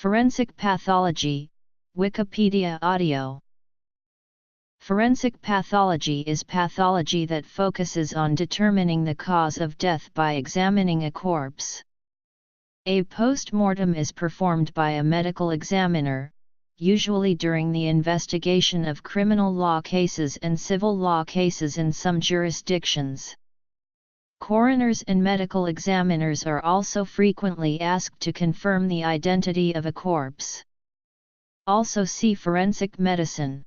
Forensic pathology, Wikipedia audio. Forensic pathology is pathology that focuses on determining the cause of death by examining a corpse. A post-mortem is performed by a medical examiner, usually during the investigation of criminal law cases and civil law cases in some jurisdictions. Coroners and medical examiners are also frequently asked to confirm the identity of a corpse. Also see forensic medicine.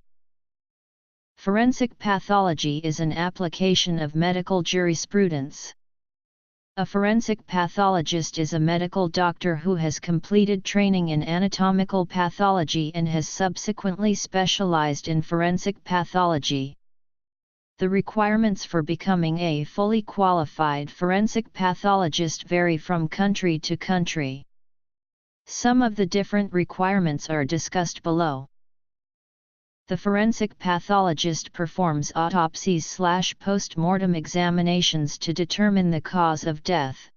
Forensic pathology is an application of medical jurisprudence. A forensic pathologist is a medical doctor who has completed training in anatomical pathology and has subsequently specialized in forensic pathology. The requirements for becoming a fully qualified forensic pathologist vary from country to country. Some of the different requirements are discussed below. The forensic pathologist performs autopsies/post-mortem examinations to determine the cause of death.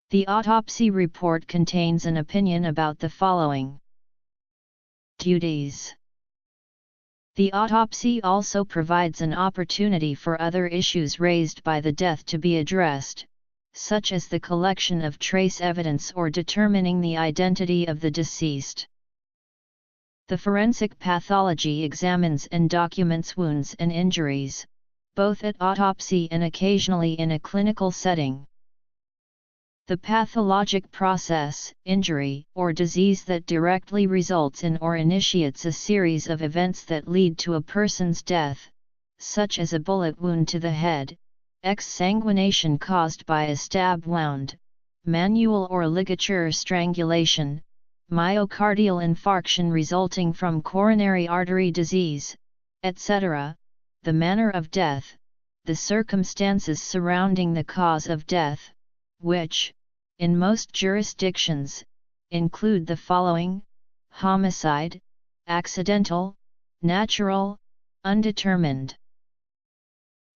The autopsy report contains an opinion about the following duties. The autopsy also provides an opportunity for other issues raised by the death to be addressed, such as the collection of trace evidence or determining the identity of the deceased. The forensic pathology examines and documents wounds and injuries, both at autopsy and occasionally in a clinical setting. The pathologic process, injury, or disease that directly results in or initiates a series of events that lead to a person's death, such as a bullet wound to the head, exsanguination caused by a stab wound, manual or ligature strangulation, myocardial infarction resulting from coronary artery disease, etc., the manner of death, the circumstances surrounding the cause of death, which, in most jurisdictions, include the following: homicide, accidental, natural, undetermined.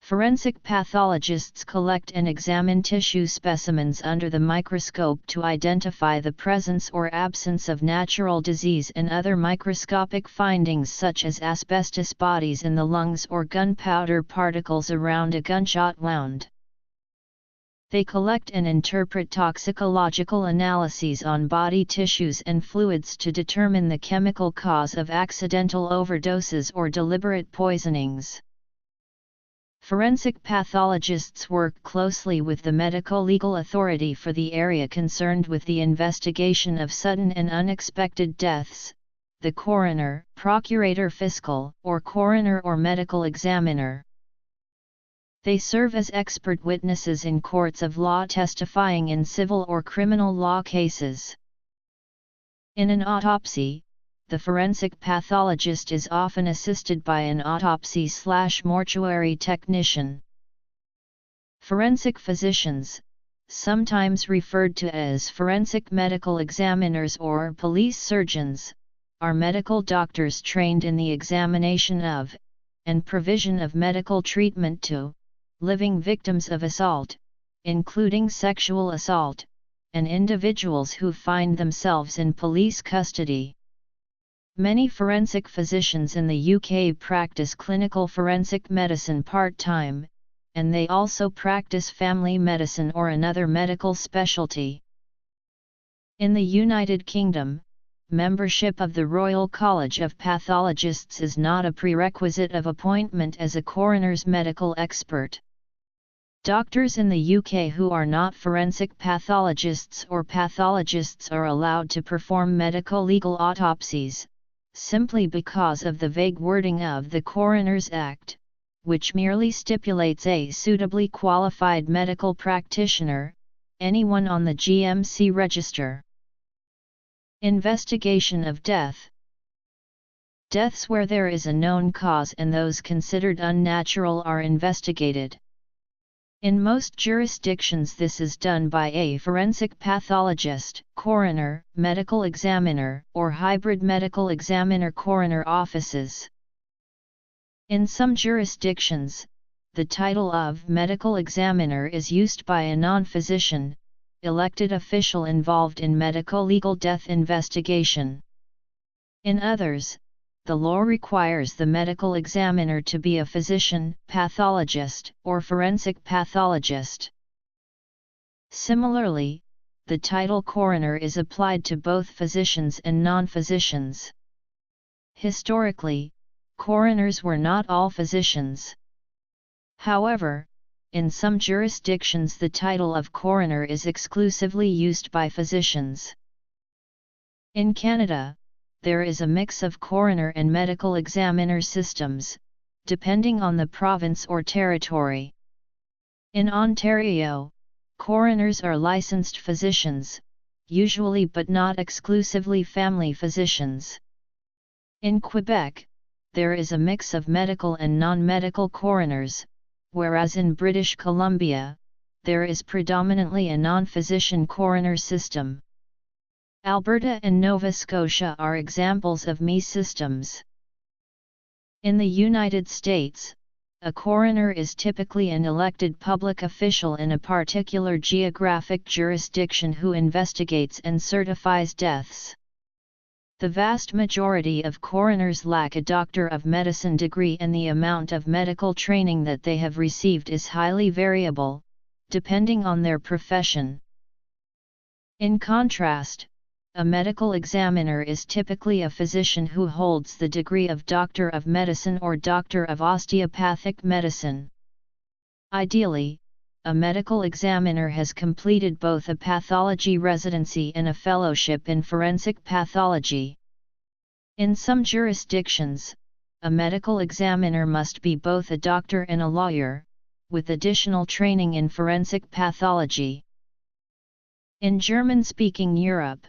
Forensic pathologists collect and examine tissue specimens under the microscope to identify the presence or absence of natural disease and other microscopic findings such as asbestos bodies in the lungs or gunpowder particles around a gunshot wound. They collect and interpret toxicological analyses on body tissues and fluids to determine the chemical cause of accidental overdoses or deliberate poisonings. Forensic pathologists work closely with the medical legal authority for the area concerned with the investigation of sudden and unexpected deaths, the coroner, procurator fiscal, or coroner or medical examiner. They serve as expert witnesses in courts of law testifying in civil or criminal law cases. In an autopsy, the forensic pathologist is often assisted by an autopsy/mortuary technician. Forensic physicians, sometimes referred to as forensic medical examiners or police surgeons, are medical doctors trained in the examination of, and provision of medical treatment to, living victims of assault, including sexual assault, and individuals who find themselves in police custody. Many forensic physicians in the UK practice clinical forensic medicine part-time, and they also practice family medicine or another medical specialty. In the United Kingdom, membership of the Royal College of Pathologists is not a prerequisite of appointment as a coroner's medical expert. Doctors in the UK who are not forensic pathologists or pathologists are allowed to perform medical legal autopsies, simply because of the vague wording of the Coroner's Act, which merely stipulates a suitably qualified medical practitioner, anyone on the GMC register. Investigation of death. Deaths where there is a known cause and those considered unnatural are investigated. In most jurisdictions this is done by a forensic pathologist, coroner, medical examiner, or hybrid medical examiner-coroner offices. In some jurisdictions, the title of medical examiner is used by a non-physician, elected official involved in medico-legal death investigation. In others, the law requires the medical examiner to be a physician, pathologist, or forensic pathologist. Similarly, the title coroner is applied to both physicians and non-physicians. Historically, coroners were not all physicians. However, in some jurisdictions the title of coroner is exclusively used by physicians. In Canada, there is a mix of coroner and medical examiner systems, depending on the province or territory. In Ontario, coroners are licensed physicians, usually but not exclusively family physicians. In Quebec, there is a mix of medical and non-medical coroners, whereas in British Columbia, there is predominantly a non-physician coroner system. Alberta and Nova Scotia are examples of ME systems. In the United States, a coroner is typically an elected public official in a particular geographic jurisdiction who investigates and certifies deaths. The vast majority of coroners lack a Doctor of Medicine degree, and the amount of medical training that they have received is highly variable, depending on their profession. In contrast, a medical examiner is typically a physician who holds the degree of Doctor of Medicine or Doctor of Osteopathic Medicine. Ideally, a medical examiner has completed both a pathology residency and a fellowship in forensic pathology. In some jurisdictions, a medical examiner must be both a doctor and a lawyer, with additional training in forensic pathology. In German-speaking Europe,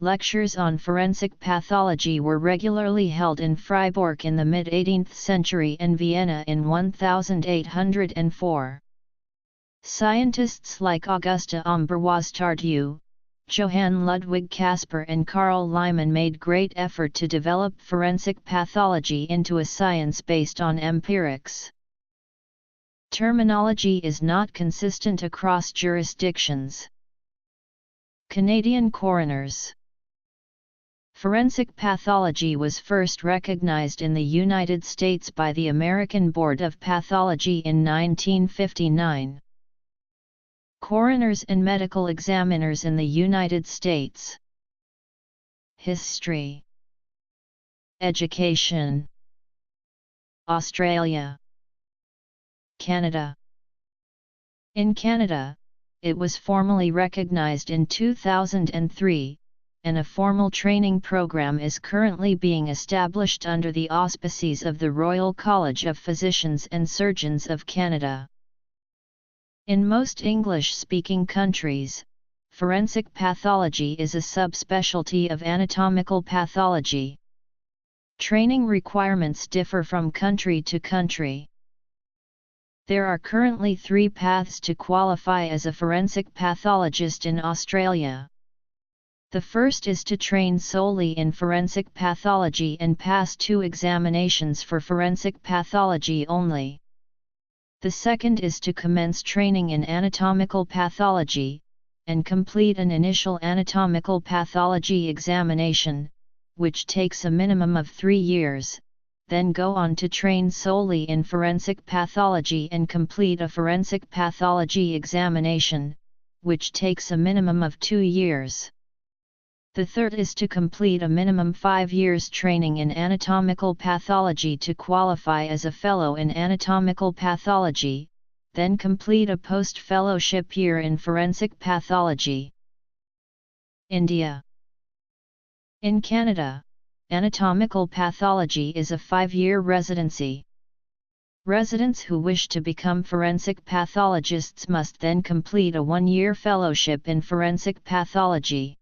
lectures on forensic pathology were regularly held in Freiburg in the mid-18th century and Vienna in 1804. Scientists like Auguste Ambroise Tardieu, Johann Ludwig Kasper and Karl Liman made great effort to develop forensic pathology into a science based on empirics. Terminology is not consistent across jurisdictions. Canadian coroners. Forensic pathology was first recognized in the United States by the American Board of Pathology in 1959. Coroners and medical examiners in the United States. History. Education. Australia. Canada. In Canada, it was formally recognized in 2003, and a formal training program is currently being established under the auspices of the Royal College of Physicians and Surgeons of Canada. In most English-speaking countries, forensic pathology is a subspecialty of anatomical pathology. Training requirements differ from country to country. There are currently 3 paths to qualify as a forensic pathologist in Australia. The first is to train solely in forensic pathology and pass 2 examinations for forensic pathology only. The second is to commence training in anatomical pathology, and complete an initial anatomical pathology examination, which takes a minimum of 3 years, then go on to train solely in forensic pathology and complete a forensic pathology examination, which takes a minimum of 2 years. The third is to complete a minimum 5 years training in anatomical pathology to qualify as a fellow in anatomical pathology, then complete a post-fellowship year in forensic pathology. India. In Canada, anatomical pathology is a 5-year residency. Residents who wish to become forensic pathologists must then complete a 1-year fellowship in forensic pathology.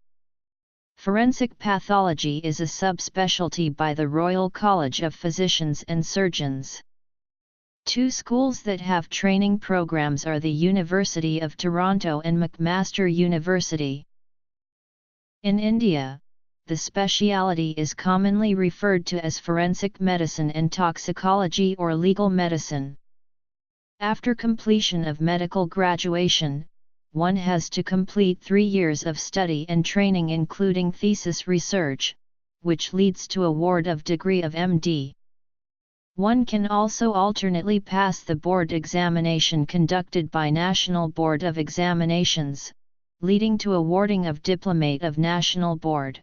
Forensic pathology is a subspecialty by the Royal College of Physicians and Surgeons. 2 schools that have training programs are the University of Toronto and McMaster University. In India, the speciality is commonly referred to as forensic medicine and toxicology or legal medicine. After completion of medical graduation, one has to complete 3 years of study and training including thesis research, which leads to award of degree of MD. One can also alternately pass the board examination conducted by National Board of Examinations, leading to awarding of Diplomate of National Board.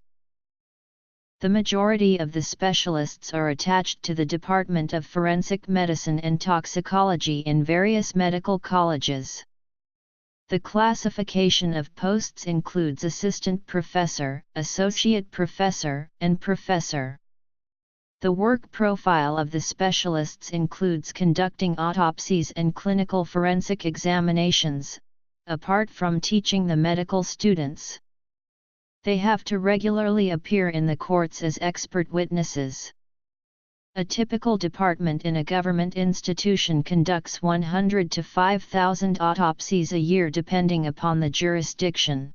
The majority of the specialists are attached to the Department of Forensic Medicine and Toxicology in various medical colleges. The classification of posts includes assistant professor, associate professor, and professor. The work profile of the specialists includes conducting autopsies and clinical forensic examinations, apart from teaching the medical students. They have to regularly appear in the courts as expert witnesses. A typical department in a government institution conducts 100 to 5,000 autopsies a year depending upon the jurisdiction.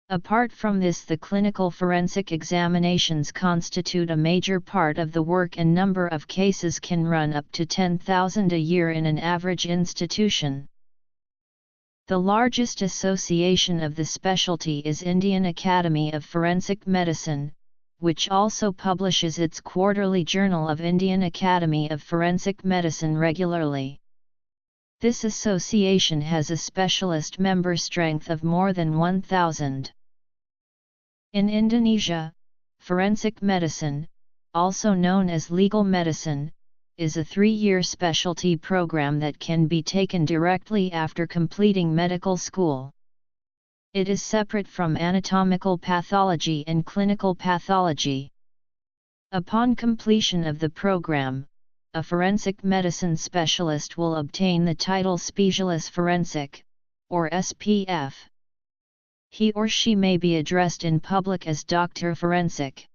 Apart from this, the clinical forensic examinations constitute a major part of the work, and number of cases can run up to 10,000 a year in an average institution. The largest association of the specialty is Indian Academy of Forensic Medicine, which also publishes its quarterly Journal of Indian Academy of Forensic Medicine regularly. This association has a specialist member strength of more than 1,000. In Indonesia, forensic medicine, also known as legal medicine, is a 3-year specialty program that can be taken directly after completing medical school. It is separate from anatomical pathology and clinical pathology. Upon completion of the program, a forensic medicine specialist will obtain the title Specialist Forensic, or SPF. He or she may be addressed in public as Doctor Forensic.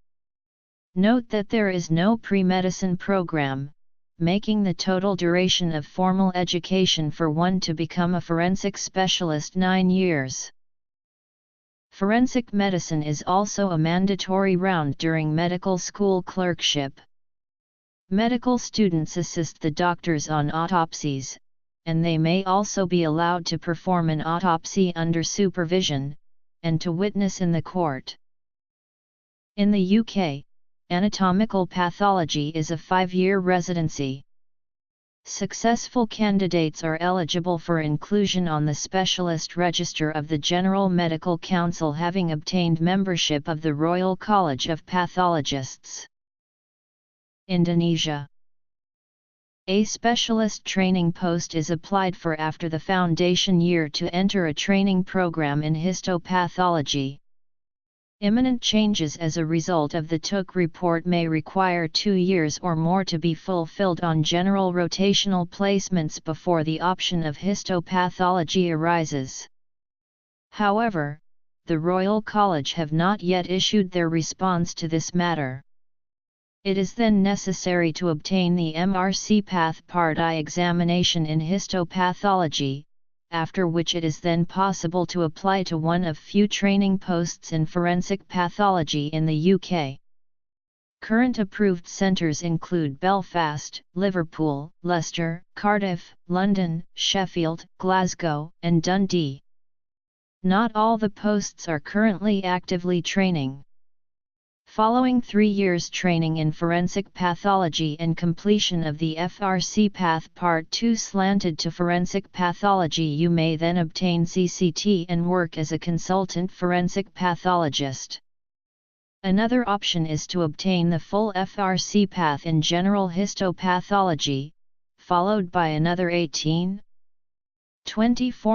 Note that there is no pre-medicine program, making the total duration of formal education for one to become a forensic specialist 9 years. Forensic medicine is also a mandatory round during medical school clerkship. Medical students assist the doctors on autopsies, and they may also be allowed to perform an autopsy under supervision, and to witness in the court. In the UK, anatomical pathology is a 5-year residency. Successful candidates are eligible for inclusion on the Specialist Register of the General Medical Council, having obtained membership of the Royal College of Pathologists. Indonesia. A specialist training post is applied for after the foundation year to enter a training program in histopathology. Imminent changes as a result of the TOOC report may require 2 years or more to be fulfilled on general rotational placements before the option of histopathology arises. However, the Royal College have not yet issued their response to this matter. It is then necessary to obtain the MRC Path Part I examination in histopathology, after which it is then possible to apply to one of few training posts in forensic pathology in the UK. Current approved centres include Belfast, Liverpool, Leicester, Cardiff, London, Sheffield, Glasgow, and Dundee. Not all the posts are currently actively training. Following 3 years training in forensic pathology and completion of the FRC Path Part 2 slanted to forensic pathology, you may then obtain CCT and work as a consultant forensic pathologist. Another option is to obtain the full FRC path in general histopathology, followed by another 18-24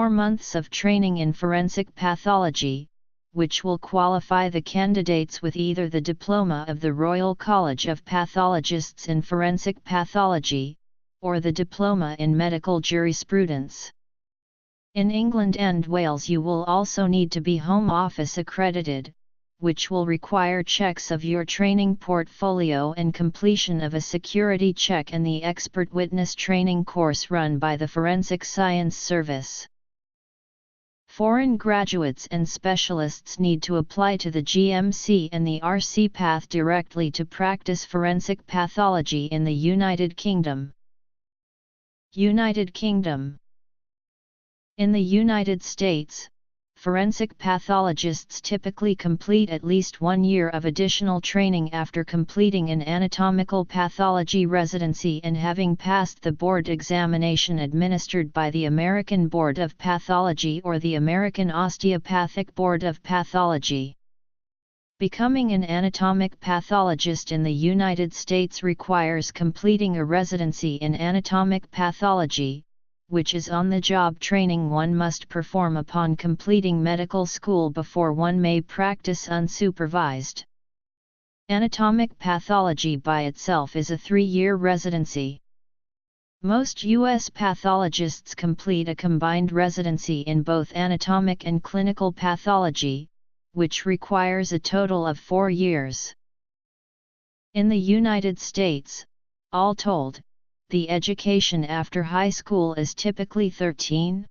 months of training in forensic pathology, which will qualify the candidates with either the diploma of the Royal College of Pathologists in Forensic Pathology, or the diploma in Medical Jurisprudence. In England and Wales you will also need to be Home Office accredited, which will require checks of your training portfolio and completion of a security check and the expert witness training course run by the Forensic Science Service. Foreign graduates and specialists need to apply to the GMC and the RC Path directly to practice forensic pathology in the United Kingdom. United Kingdom. In the United States, forensic pathologists typically complete at least 1 year of additional training after completing an anatomical pathology residency and having passed the board examination administered by the American Board of Pathology or the American Osteopathic Board of Pathology. Becoming an anatomic pathologist in the United States requires completing a residency in anatomic pathology, which is on-the-job training one must perform upon completing medical school before one may practice unsupervised. Anatomic pathology by itself is a 3-year residency. Most U.S. pathologists complete a combined residency in both anatomic and clinical pathology, which requires a total of 4 years. In the United States, all told, the education after high school is typically 13–15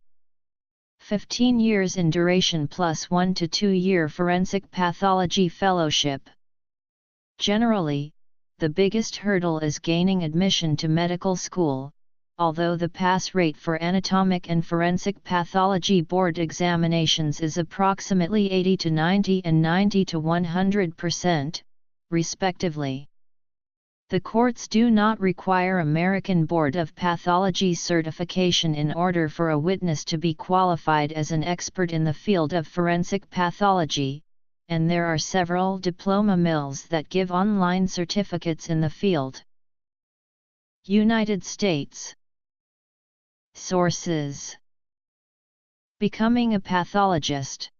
years in duration plus 1 to 2 year forensic pathology fellowship. Generally, the biggest hurdle is gaining admission to medical school, although the pass rate for anatomic and forensic pathology board examinations is approximately 80 to 90 and 90 to 100%, respectively. The courts do not require American Board of Pathology certification in order for a witness to be qualified as an expert in the field of forensic pathology, and there are several diploma mills that give online certificates in the field. United States. Sources: Becoming a pathologist.